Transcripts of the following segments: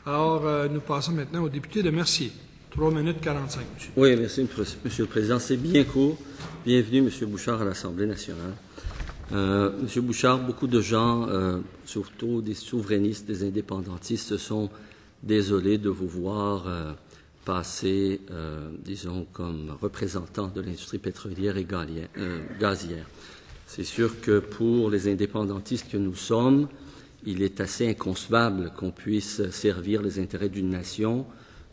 Alors, nous passons maintenant au député de Mercier. 3 minutes 45, monsieur. Oui, merci, Monsieur le Président. C'est bien court. Bienvenue, Monsieur Bouchard, à l'Assemblée nationale. Monsieur Bouchard, beaucoup de gens, surtout des souverainistes, des indépendantistes, se sont désolés de vous voir passer, disons, comme représentant de l'industrie pétrolière et gazière. C'est sûr que pour les indépendantistes que nous sommes, il est assez inconcevable qu'on puisse servir les intérêts d'une nation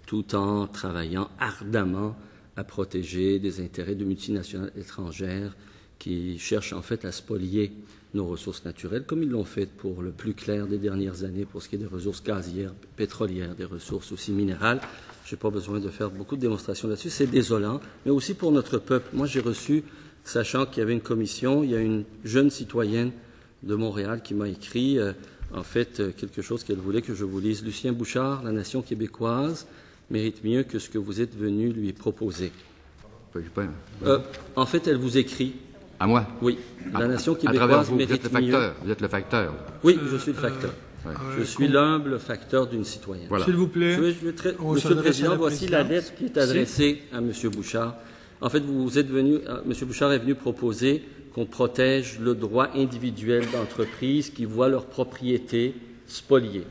tout en travaillant ardemment à protéger des intérêts de multinationales étrangères qui cherchent en fait à spolier nos ressources naturelles, comme ils l'ont fait pour le plus clair des dernières années pour ce qui est des ressources gazières, pétrolières, des ressources aussi minérales. Je n'ai pas besoin de faire beaucoup de démonstrations là-dessus. C'est désolant, mais aussi pour notre peuple. Moi, j'ai reçu, sachant qu'il y avait une commission, il y a une jeune citoyenne de Montréal qui m'a écrit, en fait, quelque chose qu'elle voulait que je vous lise. Lucien Bouchard, la nation québécoise, mérite mieux que ce que vous êtes venu lui proposer. En fait, elle vous écrit. À moi? Oui. La nation québécoise mérite mieux. Vous êtes le facteur. Oui, je suis le facteur. Je suis l'humble facteur d'une citoyenne. Voilà. S'il vous plaît. Monsieur le Président, voici la lettre qui est adressée à M. Bouchard. En fait, M. Bouchard est venu proposer qu'on protège le droit individuel d'entreprises qui voient leur propriété spoliée.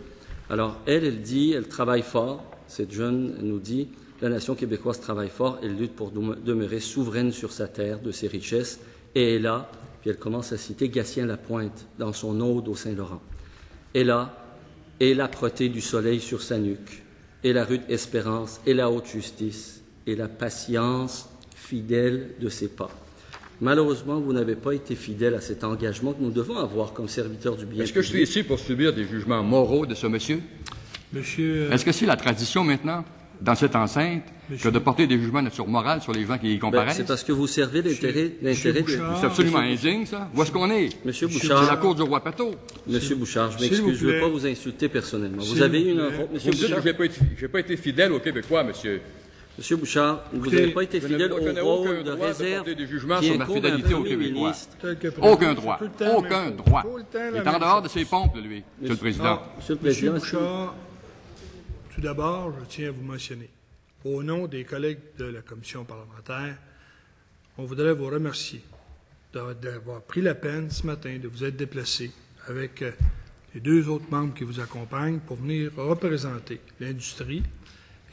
Alors, elle dit, elle travaille fort. Cette jeune nous dit, la nation québécoise travaille fort, elle lutte pour demeurer souveraine sur sa terre, de ses richesses, et est là, puis elle commence à citer Gatien Lapointe dans son ode au Saint-Laurent. Et là, et l'âpreté du soleil sur sa nuque, et la rude espérance, et la haute justice, et la patience fidèle de ses pas. Malheureusement, vous n'avez pas été fidèle à cet engagement que nous devons avoir comme serviteurs du bien. Est-ce que je suis ici pour subir des jugements moraux de ce monsieur? Monsieur... Est-ce que c'est la tradition maintenant, dans cette enceinte, que de porter des jugements de nature morale sur les gens qui y comparaissent? C'est parce que vous servez l'intérêt de... C'est absolument indigne, ça. Où est-ce qu'on est? Monsieur Bouchard... C'est la cour du roi Pateau. Monsieur Bouchard, je m'excuse, je ne veux pas vous insulter personnellement. Vous avez une... Monsieur Vous dites Bouchard... que je n'ai pas été fidèle aux Québécois, monsieur. Monsieur Bouchard, vous n'avez pas été fidèle au rôle de réserve des jugements qui sur ma incombe fidélité à un aux premier Québécois. ministre. Aucun droit. Aucun droit. Il est en dehors de ses pompes, lui, Monsieur le Président. Monsieur le Monsieur Président, Bouchard, tout d'abord, je tiens à vous mentionner, au nom des collègues de la commission parlementaire, on voudrait vous remercier d'avoir pris la peine ce matin de vous être déplacé avec les 2 autres membres qui vous accompagnent pour venir représenter l'industrie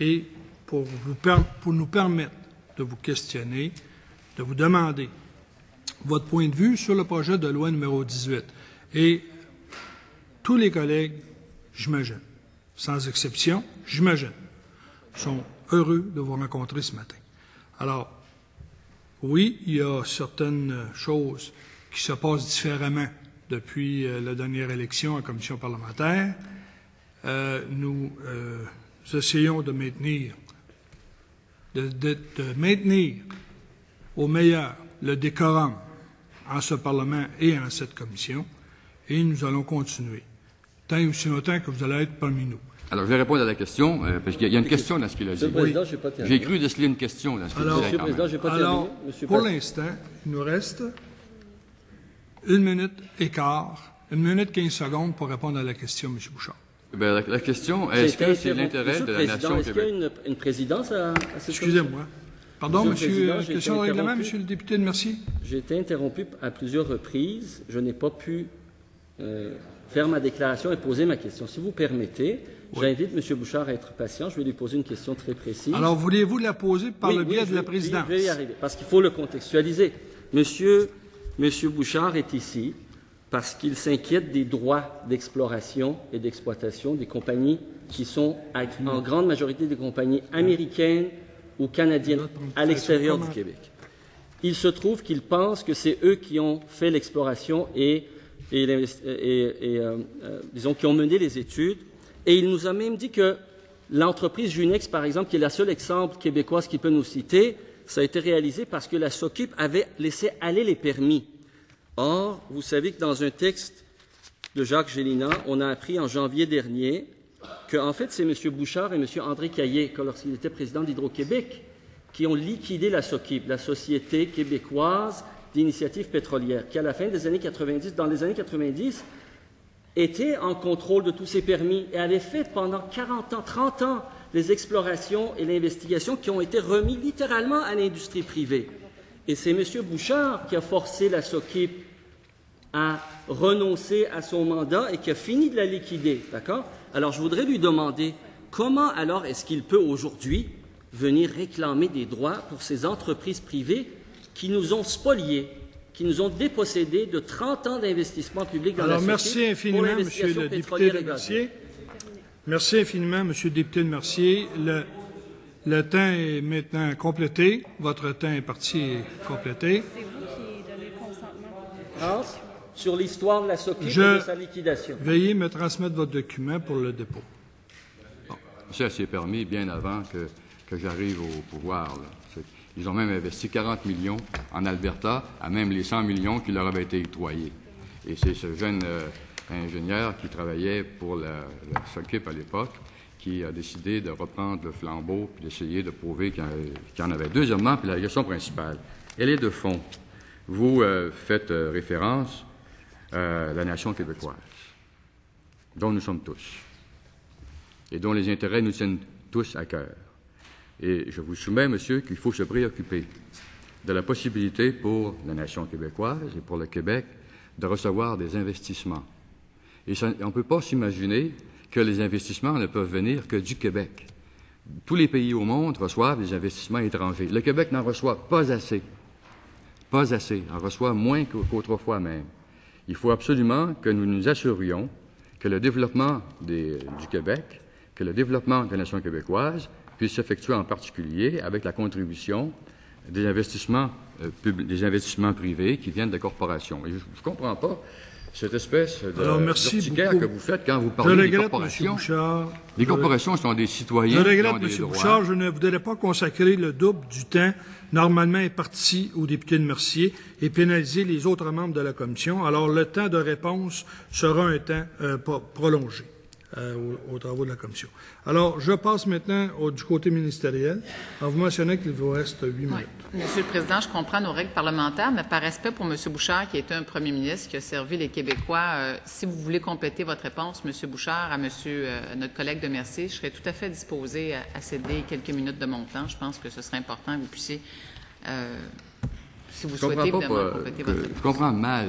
et pour nous permettre de vous questionner, de vous demander votre point de vue sur le projet de loi numéro 18. Et tous les collègues, j'imagine, sans exception, j'imagine, sont heureux de vous rencontrer ce matin. Alors, oui, il y a certaines choses qui se passent différemment depuis la dernière élection en commission parlementaire. Nous essayons de maintenir au meilleur le décorum en ce Parlement et en cette commission, et nous allons continuer, tant et aussi longtemps que vous allez être parmi nous. Alors, je vais répondre à la question, parce qu'il y a une question dans ce qu'il a dit. Monsieur le Président, je n'ai pas terminé. J'ai cru déceler une question dans ce qu'il disait. Monsieur le Président, je n'ai pas terminé. Pour l'instant, il nous reste 1 minute et quart, 1 minute 15 secondes pour répondre à la question, M. Bouchard. Bien, la question, est-ce que c'est l'intérêt de la nation Est-ce qu'il y a une présidence à cette Excusez-moi. Pardon, monsieur, Président, question de règlement, monsieur le député de Mercier. J'ai été interrompu à plusieurs reprises. Je n'ai pas pu faire ma déclaration et poser ma question. Si vous permettez, j'invite M. Bouchard à être patient. Je vais lui poser une question très précise. Alors, voulez-vous la poser par le biais de la présidence? Je vais y arriver, parce qu'il faut le contextualiser. Monsieur Bouchard est ici parce qu'il s'inquiète des droits d'exploration et d'exploitation des compagnies qui sont, en grande majorité, des compagnies américaines ou canadiennes à l'extérieur du Québec. Il se trouve qu'il pense que c'est eux qui ont fait l'exploration et disons, qui ont mené les études. Et il nous a même dit que l'entreprise Junex, par exemple, qui est la seule exemple québécoise qui peut nous citer, ça a été réalisé parce que la SOCUP avait laissé aller les permis. Or, vous savez que dans un texte de Jacques Gélinas, on a appris en janvier dernier qu'en fait, c'est M. Bouchard et M. André Caillé, lorsqu'il était président d'Hydro-Québec, qui ont liquidé la SOCIP, la Société québécoise d'initiative pétrolière, qui, à la fin des années 90, dans les années 90, était en contrôle de tous ces permis et avait fait pendant 40 ans, 30 ans, les explorations et l'investigation qui ont été remis littéralement à l'industrie privée. Et c'est M. Bouchard qui a forcé la SOQIP à renoncer à son mandat et qui a fini de la liquider. D'accord? Alors, je voudrais lui demander comment alors est-ce qu'il peut aujourd'hui venir réclamer des droits pour ces entreprises privées qui nous ont spoliés, qui nous ont dépossédés de 30 ans d'investissement public dans la SOQIP. Merci infiniment, M. le député de Mercier. Merci infiniment, M. le député de Mercier. Le temps est maintenant complété. Votre temps est parti complété. C'est vous qui donnez le consentement. Sur l'histoire de la SOQIP et de sa liquidation. Veuillez me transmettre votre document pour le dépôt. Bon. Ça s'est permis bien avant que j'arrive au pouvoir. Là. Ils ont même investi 40 millions en Alberta, à même les 100 millions qui leur avaient été octroyés. Et c'est ce jeune ingénieur qui travaillait pour la SOQIP à l'époque qui a décidé de reprendre le flambeau et d'essayer de prouver qu'il y en avait. Deuxièmement, puis la question principale, elle est de fond. Vous faites référence à la nation québécoise, dont nous sommes tous, et dont les intérêts nous tiennent tous à cœur. Et je vous soumets, monsieur, qu'il faut se préoccuper de la possibilité pour la nation québécoise et pour le Québec de recevoir des investissements. Et on ne peut pas s'imaginer que les investissements ne peuvent venir que du Québec. Tous les pays au monde reçoivent des investissements étrangers. Le Québec n'en reçoit pas assez. Pas assez. On reçoit moins qu'autrefois même. Il faut absolument que nous nous assurions que le développement du Québec, que le développement de la nation québécoise puisse s'effectuer en particulier avec la contribution des investissements privés qui viennent de corporations. Et je ne comprends pas cette espèce d'urticaire que vous faites quand vous parlez des corporations. Bouchard, les corporations sont des citoyens qui ont des droits. Je regrette, M. Bouchard, je ne voudrais pas consacrer le double du temps normalement imparti au député de Mercier et pénaliser les autres membres de la commission. Alors, le temps de réponse sera un temps prolongé aux travaux de la commission. Alors, je passe maintenant du côté ministériel en vous mentionnant qu'il vous reste 8 minutes. Oui. Monsieur le Président, je comprends nos règles parlementaires, mais par respect pour M. Bouchard, qui était un premier ministre, qui a servi les Québécois, si vous voulez compléter votre réponse, M. Bouchard, à notre collègue de Mercier, je serais tout à fait disposé à céder quelques minutes de mon temps. Je pense que ce serait important que vous puissiez, si vous souhaitez, évidemment, compléter votre réponse. Je comprends mal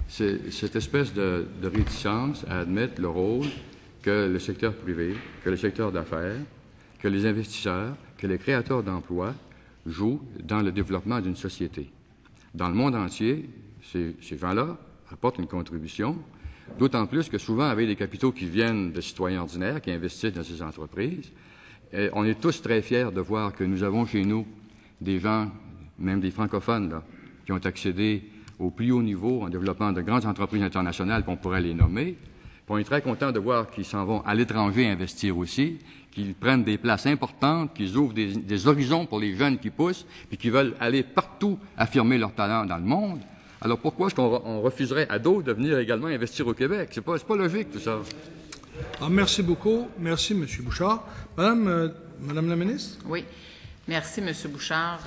cette espèce de réticence à admettre le rôle que le secteur privé, que le secteur d'affaires, que les investisseurs, que les créateurs d'emplois jouent dans le développement d'une société. Dans le monde entier, ces gens-là apportent une contribution, d'autant plus que souvent avec des capitaux qui viennent de citoyens ordinaires, qui investissent dans ces entreprises. Et on est tous très fiers de voir que nous avons chez nous des gens, même des francophones, là, qui ont accédé au plus haut niveau en développant de grandes entreprises internationales, qu'on pourrait les nommer. Puis on est très content de voir qu'ils s'en vont à l'étranger investir aussi, qu'ils prennent des places importantes, qu'ils ouvrent des horizons pour les jeunes qui poussent, puis qui veulent aller partout affirmer leur talent dans le monde. Alors pourquoi est-ce qu'on refuserait à d'autres de venir également investir au Québec? C'est pas logique, tout ça. Alors, merci beaucoup. Merci, M. Bouchard. Madame la ministre? Oui. Merci, M. Bouchard.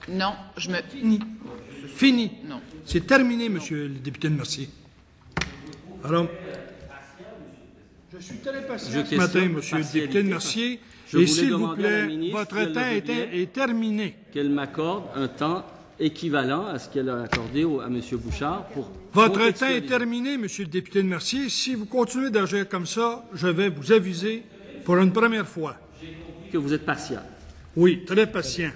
Non, je me... Fini. Non. C'est terminé, Monsieur le député de Mercier. Alors, je suis très patient ce matin, Monsieur le député de Mercier. Et s'il vous plaît, votre temps est terminé. Qu'elle m'accorde un temps équivalent à ce qu'elle a accordé à M. Bouchard pour... Votre temps est terminé, Monsieur le député de Mercier. Si vous continuez d'agir comme ça, je vais vous aviser pour une première fois. Que vous êtes patient. Oui, très patient.